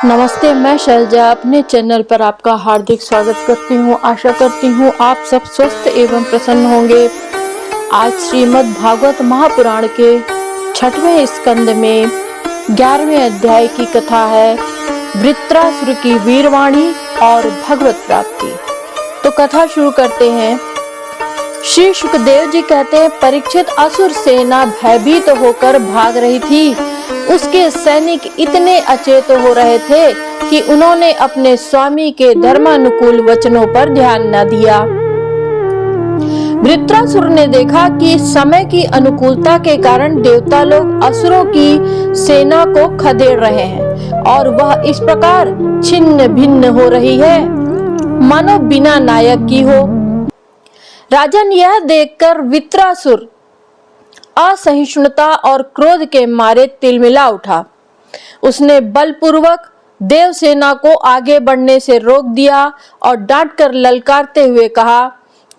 नमस्ते, मैं शैलजा अपने चैनल पर आपका हार्दिक स्वागत करती हूँ। आशा करती हूँ आप सब स्वस्थ एवं प्रसन्न होंगे। आज श्रीमद् भागवत महापुराण के 6वें स्कंद में 11वें अध्याय की कथा है वृत्रासुर की वीरवाणी और भगवत प्राप्ति। तो कथा शुरू करते हैं। श्री सुखदेव जी कहते हैं, परीक्षित असुर सेना भयभीत होकर भाग रही थी। उसके सैनिक इतने अचेत हो रहे थे कि उन्होंने अपने स्वामी के धर्मानुकूल वचनों पर ध्यान न दिया। वृत्रासुर ने देखा कि समय की अनुकूलता के कारण देवता लोग असुरों की सेना को खदेड़ रहे हैं और वह इस प्रकार छिन्न भिन्न हो रही है मानो बिना नायक की हो। राजन यह देखकर वृत्रासुर असहिष्णुता और क्रोध के मारे तिलमिला उठा। उसने बलपूर्वक देवसेना को आगे बढ़ने से रोक दिया और डांटकर ललकारते हुए कहा,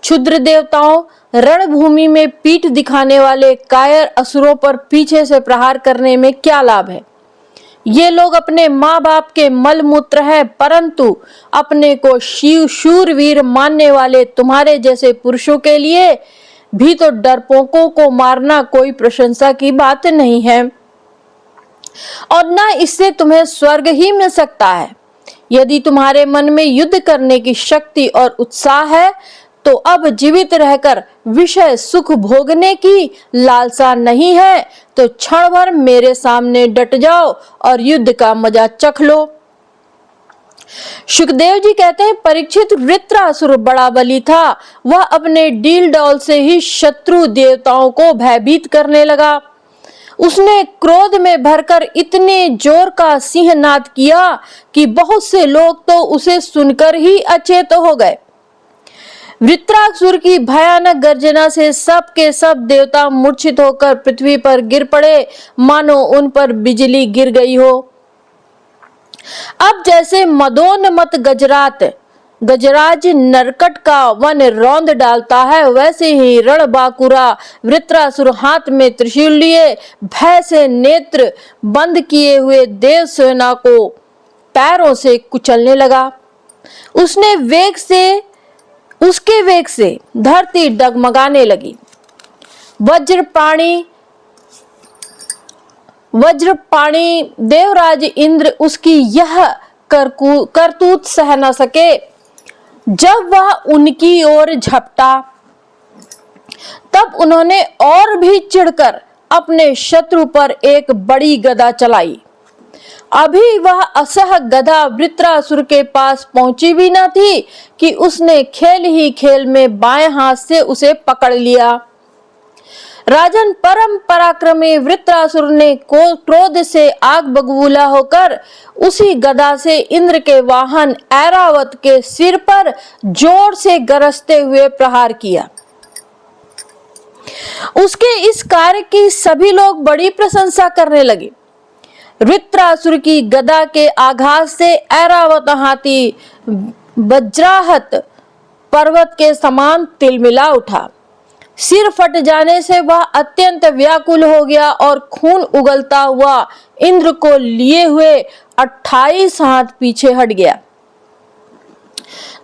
क्षुद्र देवताओं, रणभूमि में पीठ दिखाने वाले कायर असुरों पर पीछे से प्रहार करने में क्या लाभ है। ये लोग अपने माँ बाप के मलमूत्र हैं, परंतु अपने को शिव शूरवीर मानने वाले तुम्हारे जैसे पुरुषों के लिए भी तो डरपोकों को मारना कोई प्रशंसा की बात नहीं है और न इससे तुम्हें स्वर्ग ही मिल सकता है। यदि तुम्हारे मन में युद्ध करने की शक्ति और उत्साह है तो अब जीवित रहकर विषय सुख भोगने की लालसा नहीं है तो क्षण भर मेरे सामने डट जाओ और युद्ध का मजा चख लो। सुखदेव जी कहते हैं, परीक्षित वृत्रासुर बड़ा बली था। वह अपने डील डौल से ही शत्रु देवताओं को भयभीत करने लगा। उसने क्रोध में भरकर इतने जोर का सिंहनाद किया कि बहुत से लोग तो उसे सुनकर ही अचेत हो गए। वृत्रासुर की भयानक गर्जना से सब के सब देवता मूर्छित होकर पृथ्वी पर गिर पड़े, मानो उन पर बिजली गिर गई हो। अब जैसे मदोन्मत्त गजराज नरकट का वन रौंद डालता है, वैसे ही रणबांकुरा वृत्रासुर हाथ में त्रिशूल लिए भय से नेत्र बंद किए हुए देवसेना को पैरों से कुचलने लगा। उसके वेग से धरती डगमगाने लगी। वज्रपाणी देवराज इंद्र उसकी यह करतूत सह न सके। जब वह उनकी ओर झपटा तब उन्होंने और भी चिढ़कर अपने शत्रु पर एक बड़ी गदा चलाई। अभी वह असह गदा वृत्रासुर के पास पहुंची भी न थी कि उसने खेल ही खेल में बाएं हाथ से उसे पकड़ लिया। राजन, परम पराक्रमी वृत्रासुर ने क्रोध से आग बबूला होकर उसी गदा से इंद्र के वाहन ऐरावत के सिर पर जोर से गरजते हुए प्रहार किया। उसके इस कार्य की सभी लोग बड़ी प्रशंसा करने लगे। वृत्रासुर की गदा के आघात से ऐरावत हाथी वज्राहत पर्वत के समान तिलमिला उठा। सिर फट जाने से वह अत्यंत व्याकुल हो गया और खून उगलता हुआ इंद्र को लिए हुए 28 हाथ पीछे हट गया।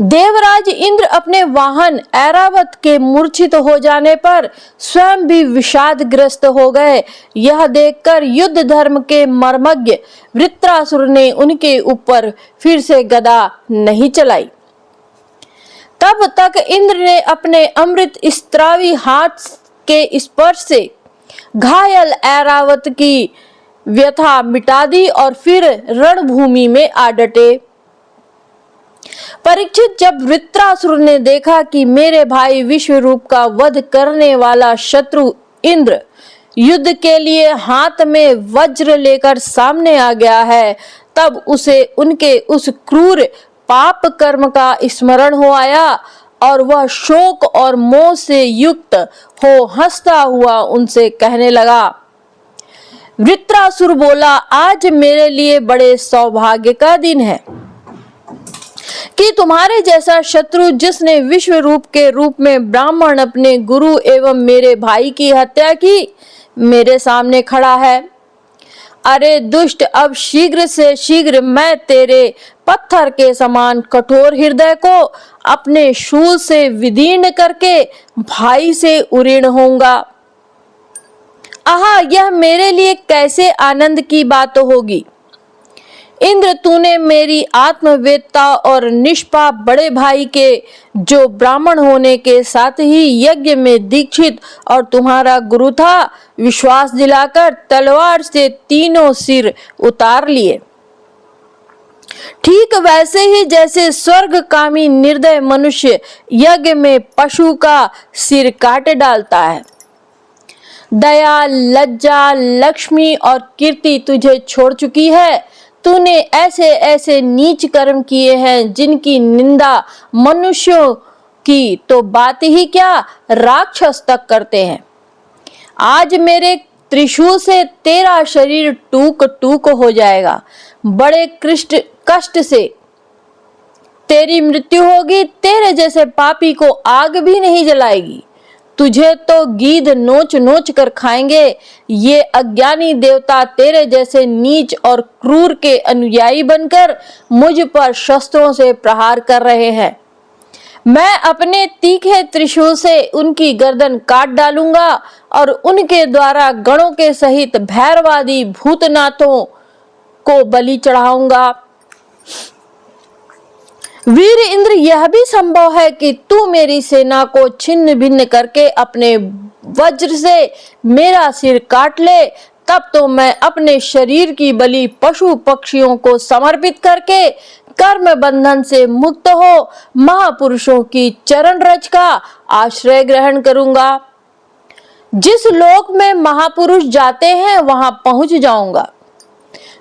देवराज इंद्र अपने वाहन ऐरावत के मूर्छित हो जाने पर स्वयं भी विषादग्रस्त हो गए। यह देखकर युद्ध धर्म के मर्मज्ञ वृत्रासुर ने उनके ऊपर फिर से गदा नहीं चलाई। तब तक इंद्र ने अपने अमृत स्त्रावी हाथ के स्पर्श से घायल ऐरावत की व्यथा मिटा दी और फिर रणभूमि में आ डटे। परीक्षित, जब वृत्रासुर ने देखा कि मेरे भाई विश्वरूप का वध करने वाला शत्रु इंद्र युद्ध के लिए हाथ में वज्र लेकर सामने आ गया है, तब उसे उनके उस क्रूर पाप कर्म का स्मरण हो आया और वह शोक और मोह से युक्त हो हंसता हुआ उनसे कहने लगा। वृत्रासुर बोला, आज मेरे लिए बड़े सौभाग्य का दिन है कि तुम्हारे जैसा शत्रु, जिसने विश्व रूप के रूप में ब्राह्मण अपने गुरु एवं मेरे भाई की हत्या की, मेरे सामने खड़ा है। अरे दुष्ट, अब शीघ्र से शीघ्र मैं तेरे पत्थर के समान कठोर हृदय को अपने शूल से विदीर्ण करके भाई से उरीण होऊंगा। आहा, यह मेरे लिए कैसे आनंद की बात होगी। इंद्र, तूने मेरी आत्मवेदता और निष्पाप बड़े भाई के, जो ब्राह्मण होने के साथ ही यज्ञ में दीक्षित और तुम्हारा गुरु था, विश्वास दिलाकर तलवार से तीनों सिर उतार लिए। ठीक वैसे ही जैसे स्वर्गकामी निर्दय मनुष्य यज्ञ में पशु का सिर काट डालता है। दया, लज्जा, लक्ष्मी और कीर्ति तुझे छोड़ चुकी है। तूने ऐसे ऐसे नीच कर्म किए हैं जिनकी निंदा मनुष्यों की तो बात ही क्या, राक्षस तक करते हैं। आज मेरे त्रिशूल से तेरा शरीर टूक टूक हो जाएगा। बड़े कष्ट से तेरी मृत्यु होगी। तेरे जैसे पापी को आग भी नहीं जलाएगी। तुझे तो गीध नोच नोच कर खाएंगे। ये अज्ञानी देवता तेरे जैसे नीच और क्रूर के अनुयायी बनकर मुझ पर शस्त्रों से प्रहार कर रहे हैं। मैं अपने तीखे त्रिशूल से उनकी गर्दन काट डालूंगा और उनके द्वारा गणों के सहित भैरवादी भूतनाथों को बलि चढ़ाऊंगा। वीर इंद्र, यह भी संभव है कि तू मेरी सेना को छिन्न भिन्न करके अपने वज्र से मेरा सिर काट ले। तब तो मैं अपने शरीर की बलि पशु पक्षियों को समर्पित करके कर्म बंधन से मुक्त हो महापुरुषों की चरण रज का आश्रय ग्रहण करूंगा। जिस लोक में महापुरुष जाते हैं वहां पहुंच जाऊंगा।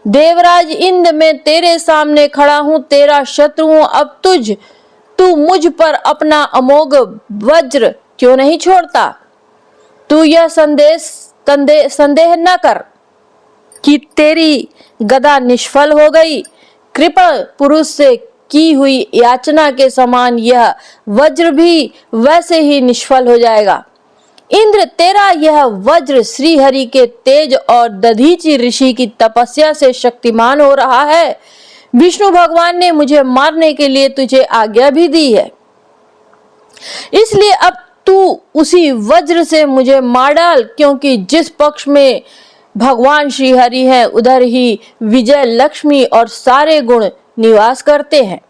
देवराज इंद्र, मैं तेरे सामने खड़ा हूं, तेरा शत्रु हूं। अब तू मुझ पर अपना अमोघ वज्र क्यों नहीं छोड़ता। तू यह संदेह न कर कि तेरी गदा निष्फल हो गई। कृपण पुरुष से की हुई याचना के समान यह वज्र भी वैसे ही निष्फल हो जाएगा। इंद्र, तेरा यह वज्र श्री हरि के तेज और दधीचि ऋषि की तपस्या से शक्तिमान हो रहा है। विष्णु भगवान ने मुझे मारने के लिए तुझे आज्ञा भी दी है। इसलिए अब तू उसी वज्र से मुझे मार डाल, क्योंकि जिस पक्ष में भगवान श्री हरि है उधर ही विजय, लक्ष्मी और सारे गुण निवास करते हैं।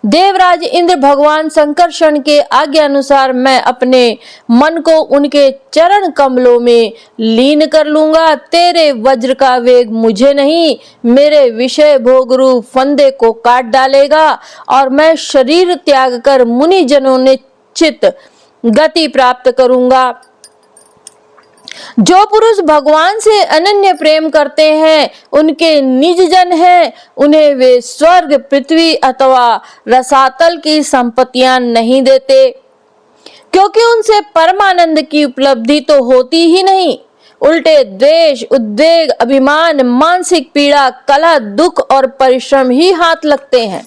देवराज इंद्र, भगवान संकर्षण के आज्ञा अनुसार मैं अपने मन को उनके चरण कमलों में लीन कर लूंगा। तेरे वज्र का वेग मुझे नहीं, मेरे विषय भोगरू फंदे को काट डालेगा और मैं शरीर त्याग कर मुनि जनों ने चित गति प्राप्त करूंगा। जो पुरुष भगवान से अनन्य प्रेम करते हैं, उनके निज जन हैं, उन्हें वे स्वर्ग, पृथ्वी अथवा रसातल की संपत्तियां नहीं देते, क्योंकि उनसे परमानंद की उपलब्धि तो होती ही नहीं। उल्टे द्वेष, उद्वेग, अभिमान, मानसिक पीड़ा, कलह, दुख और परिश्रम ही हाथ लगते हैं।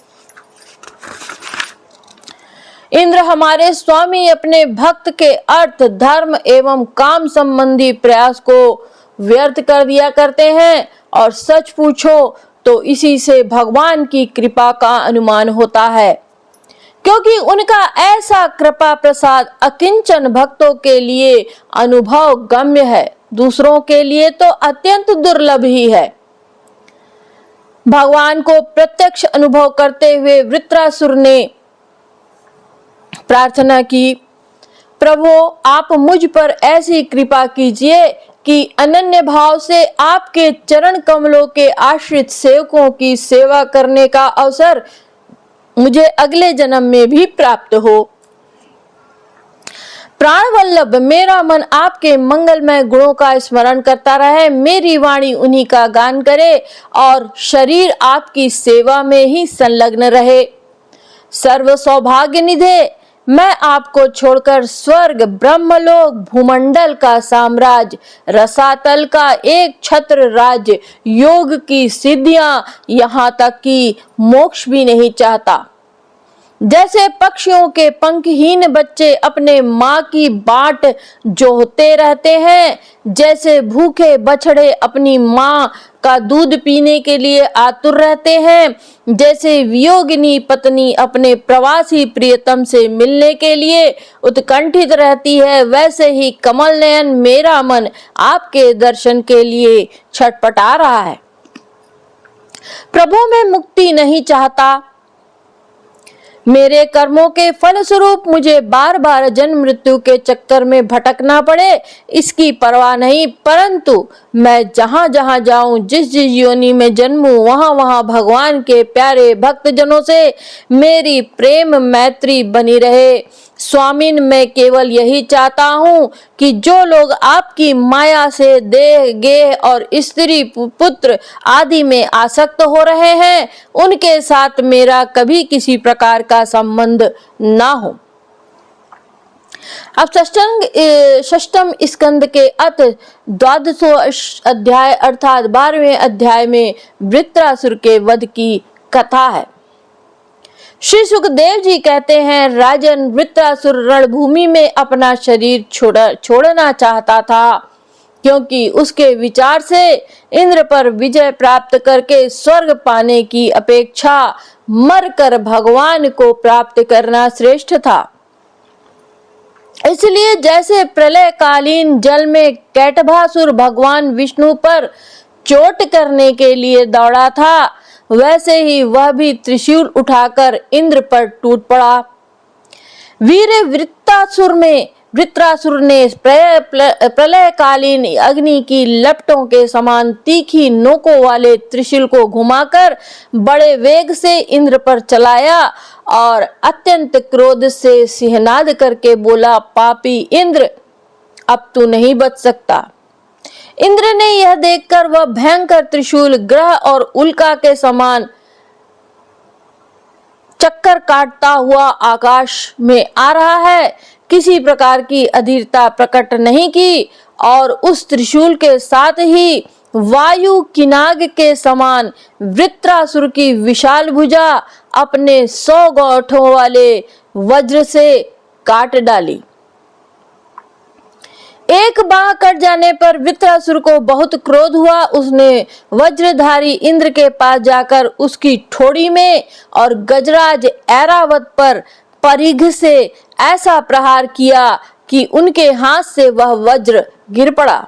इंद्र, हमारे स्वामी अपने भक्त के अर्थ, धर्म एवं काम संबंधी प्रयास को व्यर्थ कर दिया करते हैं, और सच पूछो तो इसी से भगवान की कृपा का अनुमान होता है, क्योंकि उनका ऐसा कृपा प्रसाद अकिंचन भक्तों के लिए अनुभव गम्य है, दूसरों के लिए तो अत्यंत दुर्लभ ही है। भगवान को प्रत्यक्ष अनुभव करते हुए वृत्रासुर ने प्रार्थना की, प्रभु आप मुझ पर ऐसी कृपा कीजिए कि अनन्य भाव से आपके चरण कमलों के आश्रित सेवकों की सेवा करने का अवसर मुझे अगले जन्म में भी प्राप्त हो। प्राण वल्लभ, मेरा मन आपके मंगलमय गुणों का स्मरण करता रहे, मेरी वाणी उन्हीं का गान करे और शरीर आपकी सेवा में ही संलग्न रहे। सर्व सौभाग्य निधे, मैं आपको छोड़कर स्वर्ग, ब्रह्मलोक, भूमंडल का साम्राज्य, रसातल का एक छत्र राज्य, योग की सिद्धियां, यहाँ तक कि मोक्ष भी नहीं चाहता। जैसे पक्षियों के पंखहीन बच्चे अपने माँ की बाट जोहते रहते हैं, जैसे भूखे बछड़े अपनी माँ का दूध पीने के लिए आतुर रहते हैं, जैसे वियोगिनी पत्नी अपने प्रवासी प्रियतम से मिलने के लिए उत्कंठित रहती है, वैसे ही कमल नयन मेरा मन आपके दर्शन के लिए छटपटा रहा है। प्रभु मैं मुक्ति नहीं चाहता। मेरे कर्मों के फलस्वरूप मुझे बार बार जन्म मृत्यु के चक्कर में भटकना पड़े, इसकी परवाह नहीं, परंतु मैं जहाँ जहाँ जाऊं, जिस जिस योनि में जन्मूं, वहाँ वहाँ भगवान के प्यारे भक्त जनों से मेरी प्रेम मैत्री बनी रहे। स्वामिन मैं केवल यही चाहता हूँ कि जो लोग आपकी माया से देह गेह और स्त्री पुत्र आदि में आसक्त हो रहे हैं, उनके साथ मेरा कभी किसी प्रकार का संबंध ना हो। अब षष्टम स्कंद के अत 12वां अध्याय अर्थात 12वें अध्याय में वृत्रासुर के वध की कथा है। श्री सुखदेव जी कहते हैं, राजन वृत्रासुर रणभूमि में अपना शरीर छोड़ना चाहता था, क्योंकि उसके विचार से इंद्र पर विजय प्राप्त करके स्वर्ग पाने की अपेक्षा मरकर भगवान को प्राप्त करना श्रेष्ठ था। इसलिए जैसे प्रलय कालीन जल में कैटभासुर भगवान विष्णु पर चोट करने के लिए दौड़ा था, वैसे ही वह भी त्रिशूल उठाकर इंद्र पर टूट पड़ा। वीर वृत्रासुर ने प्रलयकालीन अग्नि की लपटों के समान तीखी नोकों वाले त्रिशूल को घुमाकर बड़े वेग से इंद्र पर चलाया और अत्यंत क्रोध से सिंहनाद करके बोला, पापी इंद्र, अब तू नहीं बच सकता। इंद्र ने यह देखकर वह भयंकर त्रिशूल ग्रह और उल्का के समान चक्कर काटता हुआ आकाश में आ रहा है, किसी प्रकार की अधीरता प्रकट नहीं की और उस त्रिशूल के साथ ही वायु किनाग के समान वृत्रासुर की विशाल भुजा अपने 100 गौठों वाले वज्र से काट डाली। एक बाह कट जाने पर वृत्रासुर को बहुत क्रोध हुआ। उसने वज्रधारी इंद्र के पास जाकर उसकी ठोड़ी में और गजराज ऐरावत पर परिघ से ऐसा प्रहार किया कि उनके हाथ से वह वज्र गिर पड़ा।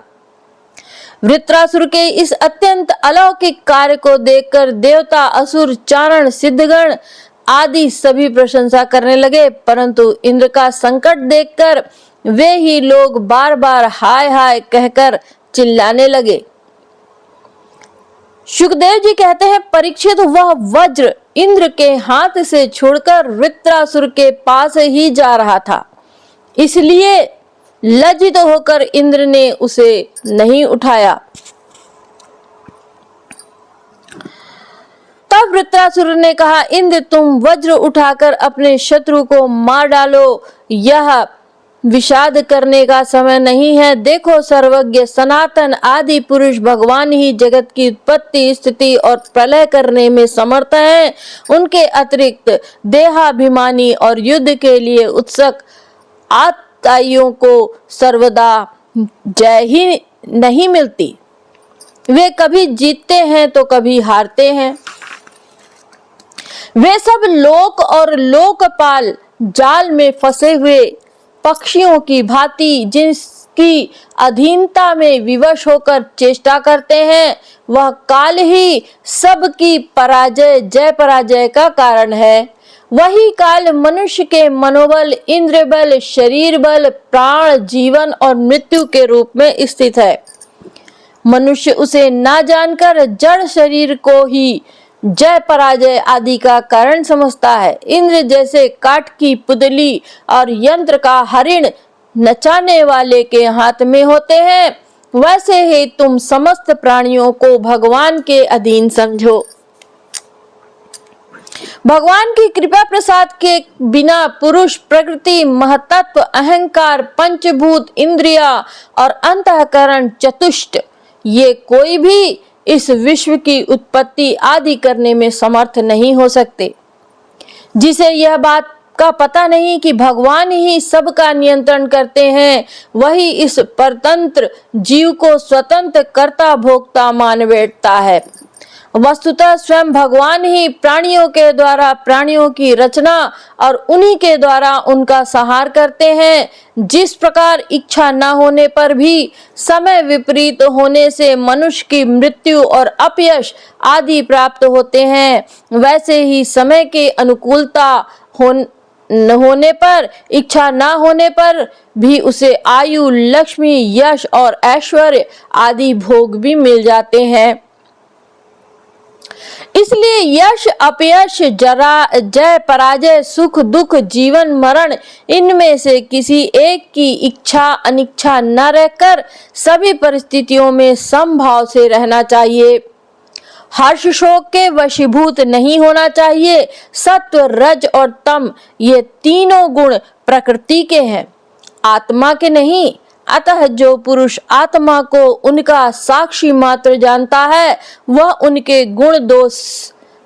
वृत्रासुर के इस अत्यंत अलौकिक कार्य को देखकर देवता, असुर, चारण, सिद्धगण आदि सभी प्रशंसा करने लगे, परंतु इंद्र का संकट देखकर वे ही लोग बार बार हाय हाय कहकर चिल्लाने लगे। सुखदेव जी कहते हैं, परीक्षित वह वज्र इंद्र के हाथ से छोड़कर वृत्रासुर के पास ही जा रहा था, इसलिए लज्जित होकर इंद्र ने उसे नहीं उठाया। तब वृत्रासुर ने कहा, इंद्र तुम वज्र उठाकर अपने शत्रु को मार डालो, यह विषाद करने का समय नहीं है। देखो, सर्वज्ञ सनातन आदि पुरुष भगवान ही जगत की उत्पत्ति, स्थिति और प्रलय करने में समर्थ हैं। उनके अतिरिक्त देहाभिमानी और युद्ध के लिए उत्सुक आत्ताइयों को सर्वदा जय ही नहीं मिलती। वे कभी जीतते हैं तो कभी हारते हैं। वे सब लोक और लोकपाल जाल में फंसे हुए पक्षियों की भांति जिसकी अधीनता में विवश होकर चेष्टा करते हैं, वह काल ही सबकी पराजय जय पराजय का कारण है। वही काल मनुष्य के मनोबल, इंद्र बल, शरीर बल, प्राण, जीवन और मृत्यु के रूप में स्थित है। मनुष्य उसे ना जानकर जड़ शरीर को ही जय पराजय आदि का कारण समझता है। इंद्र जैसे काठ की पुतली और यंत्र का हरिण नचाने वाले के हाथ में होते हैं, वैसे ही तुम समस्त प्राणियों को भगवान के अधीन समझो। भगवान की कृपा प्रसाद के बिना पुरुष, प्रकृति, महतत्व, अहंकार, पंचभूत, इंद्रिया और अंतःकरण चतुष्ट, ये कोई भी इस विश्व की उत्पत्ति आदि करने में समर्थ नहीं हो सकते। जिसे यह बात का पता नहीं कि भगवान ही सबका नियंत्रण करते हैं, वही इस परतंत्र जीव को स्वतंत्र कर्ता भोक्ता मान बैठता है। वस्तुतः स्वयं भगवान ही प्राणियों के द्वारा प्राणियों की रचना और उन्हीं के द्वारा उनका संहार करते हैं। जिस प्रकार इच्छा न होने पर भी समय विपरीत होने से मनुष्य की मृत्यु और अपयश आदि प्राप्त होते हैं, वैसे ही समय के अनुकूलता होने पर, इच्छा न होने पर भी उसे आयु, लक्ष्मी, यश और ऐश्वर्य आदि भोग भी मिल जाते हैं। इसलिए यश, अपयश, जरा, जय, पराजय, सुख, दुख, जीवन, मरण, इनमें से किसी एक की इच्छा अनिच्छा न रहकर सभी परिस्थितियों में समभाव से रहना चाहिए। हर्ष शोक के वशीभूत नहीं होना चाहिए। सत्व, रज और तम ये तीनों गुण प्रकृति के हैं, आत्मा के नहीं। अतः जो पुरुष आत्मा को उनका साक्षी मात्र जानता है, वह उनके गुण दोष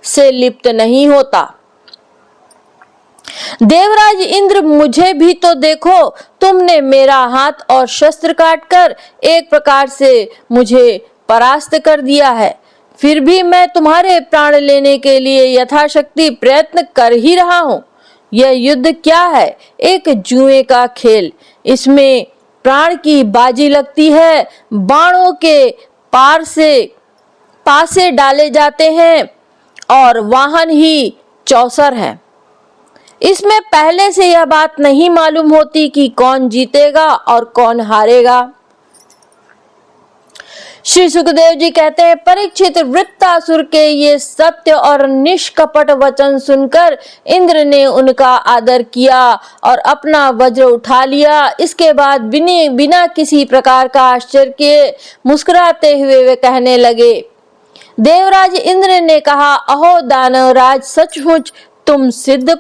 से लिप्त नहीं होता। देवराज इंद्र, मुझे भी तो देखो, तुमने मेरा हाथ और शस्त्र काटकर एक प्रकार से मुझे परास्त कर दिया है, फिर भी मैं तुम्हारे प्राण लेने के लिए यथाशक्ति प्रयत्न कर ही रहा हूँ। यह युद्ध क्या है? एक जुए का खेल। इसमें प्राण की बाजी लगती है, बाणों के पासे डाले जाते हैं और वाहन ही चौसर है। इसमें पहले से यह बात नहीं मालूम होती कि कौन जीतेगा और कौन हारेगा। श्री सुखदेव जी कहते हैं, परीक्षित, वृत्तासुर के ये सत्य और निष्कपट वचन सुनकर इंद्र ने उनका आदर किया और अपना वज्र उठा लिया। इसके बाद बिना किसी प्रकार का आश्चर्य किए मुस्कुराते हुए वे कहने लगे। देवराज इंद्र ने कहा, अहो दानवराज, सचमुच तुम सिद्ध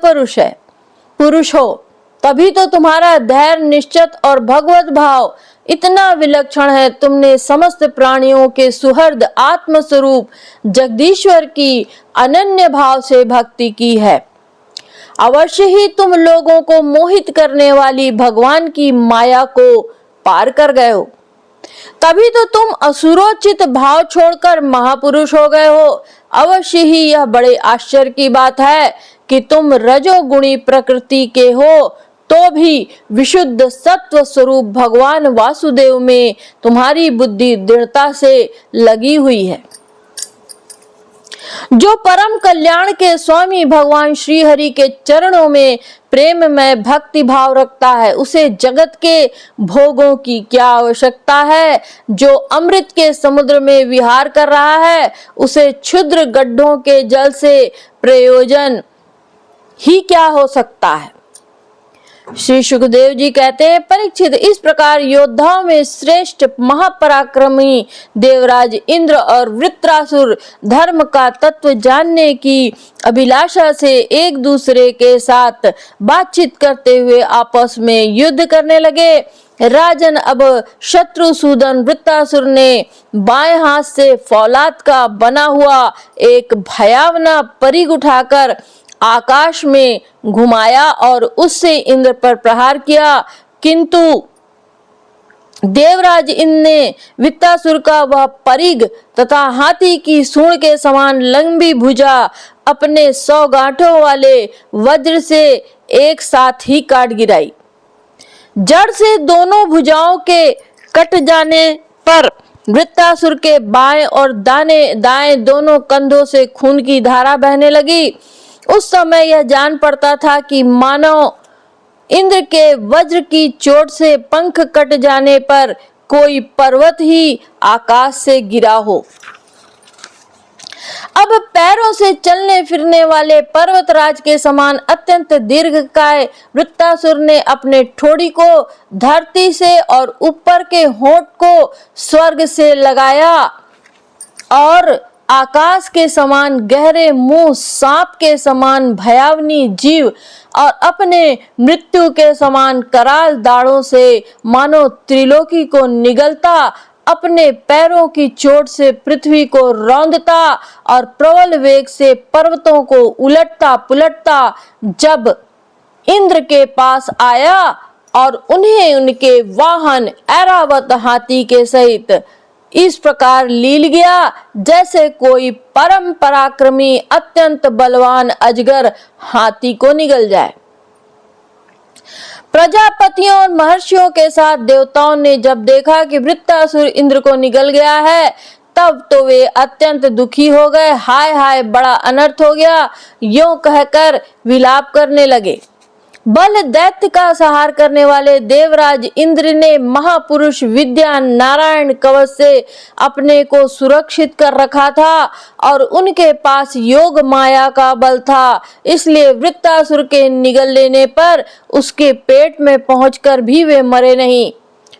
पुरुष हो, तभी तो तुम्हारा धैर्य, निश्चय और भगवत भाव इतना विलक्षण है। तुमने समस्त प्राणियों के सुहृद आत्मस्वरूप जगदीश्वर की अनन्य भाव से भक्ति की है। अवश्य ही तुम लोगों को मोहित करने वाली भगवान की माया को पार कर गए हो, तभी तो तुम असुरोचित भाव छोड़कर महापुरुष हो गए हो। अवश्य ही यह बड़े आश्चर्य की बात है कि तुम रजोगुणी प्रकृति के हो, तो भी विशुद्ध सत्व स्वरूप भगवान वासुदेव में तुम्हारी बुद्धि दृढ़ता से लगी हुई है। जो परम कल्याण के स्वामी भगवान श्री हरि के चरणों में प्रेम में भक्ति भाव रखता है, उसे जगत के भोगों की क्या आवश्यकता है। जो अमृत के समुद्र में विहार कर रहा है, उसे क्षुद्र गड्ढों के जल से प्रयोजन ही क्या हो सकता है। श्री सुखदेव जी कहते हैं, परीक्षित, इस प्रकार योद्धाओं में श्रेष्ठ महापराक्रमी देवराज इंद्र और वृत्रासुर धर्म का तत्व जानने की अभिलाषा से एक दूसरे के साथ बातचीत करते हुए आपस में युद्ध करने लगे। राजन, अब शत्रुसूदन वृत्रासुर ने बाएं हाथ से फौलाद का बना हुआ एक भयावना परिघ उठाकर आकाश में घुमाया और उससे इंद्र पर प्रहार किया, किंतु देवराज इंद्र ने वृत्रासुर का वह परिघ तथा हाथी की सूंड के समान लंबी भुजा अपने 100 गांठों वाले वज्र से एक साथ ही काट गिराई। जड़ से दोनों भुजाओं के कट जाने पर वृत्रासुर के बाएं और दाएं दोनों कंधों से खून की धारा बहने लगी। उस समय यह जान पड़ता था कि मानो इंद्र के वज्र की चोट से पंख कट जाने पर कोई पर्वत ही आकाश से गिरा हो। अब पैरों से चलने फिरने वाले पर्वतराज के समान अत्यंत दीर्घकाय वृत्तासुर ने अपने ठोड़ी को धरती से और ऊपर के होंठ को स्वर्ग से लगाया और आकाश के समान गहरे मुंह, सांप के समान भयावनी जीव और अपने मृत्यु के समान कराल दाढ़ों से मानो त्रिलोकी को निगलता अपने पैरों की चोट से पृथ्वी को रौंदता और प्रबल वेग से पर्वतों को उलटता पुलटता जब इंद्र के पास आया और उन्हें उनके वाहन ऐरावत हाथी के सहित इस प्रकार लील गया जैसे कोई परम पराक्रमी अत्यंत बलवान अजगर हाथी को निगल जाए। प्रजापतियों और महर्षियों के साथ देवताओं ने जब देखा कि वृत्तासुर इंद्र को निगल गया है, तब तो वे अत्यंत दुखी हो गए। हाय हाय, बड़ा अनर्थ हो गया, यूं कहकर विलाप करने लगे। बल दैत्य का संहार करने वाले देवराज इंद्र ने महापुरुष विद्या नारायण कवच से अपने को सुरक्षित कर रखा था और उनके पास योग माया का बल था, इसलिए वृत्तासुर के निगल लेने पर उसके पेट में पहुंचकर भी वे मरे नहीं।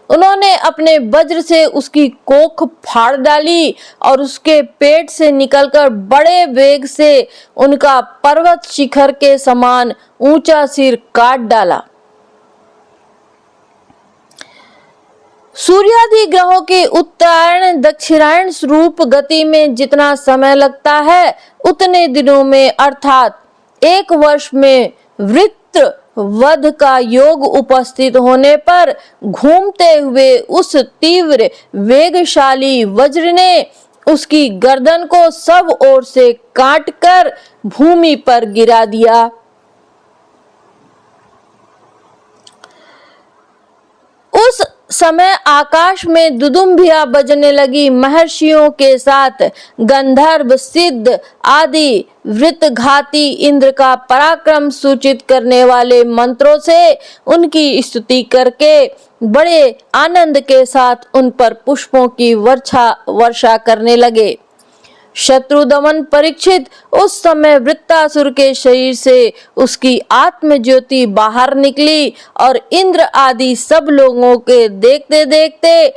उन्होंने अपने वज्र से उसकी कोख फाड़ डाली और उसके पेट से निकलकर बड़े वेग से उनका पर्वत शिखर के समान ऊंचा सिर काट डाला। सूर्यादि ग्रहों की उत्तरायण दक्षिणायन रूप गति में जितना समय लगता है, उतने दिनों में अर्थात 1 वर्ष में वृत्र वध का योग उपस्थित होने पर घूमते हुए उस तीव्र वेगशाली वज्र ने उसकी गर्दन को सब ओर से काटकर भूमि पर गिरा दिया। उस समय आकाश में दुदुम्बियां बजने लगी। महर्षियों के साथ गंधर्व सिद्ध आदि वृत्रघाती इंद्र का पराक्रम सूचित करने वाले मंत्रों से उनकी स्तुति करके बड़े आनंद के साथ उन पर पुष्पों की वर्षा करने लगे। शत्रु दमन परीक्षित उस समय वृत्तासुर के शरीर से उसकी आत्म ज्योति बाहर निकली और इंद्र आदि सब लोगों के देखते देखते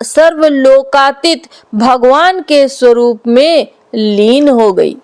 सर्वलोकातीत भगवान के स्वरूप में लीन हो गई।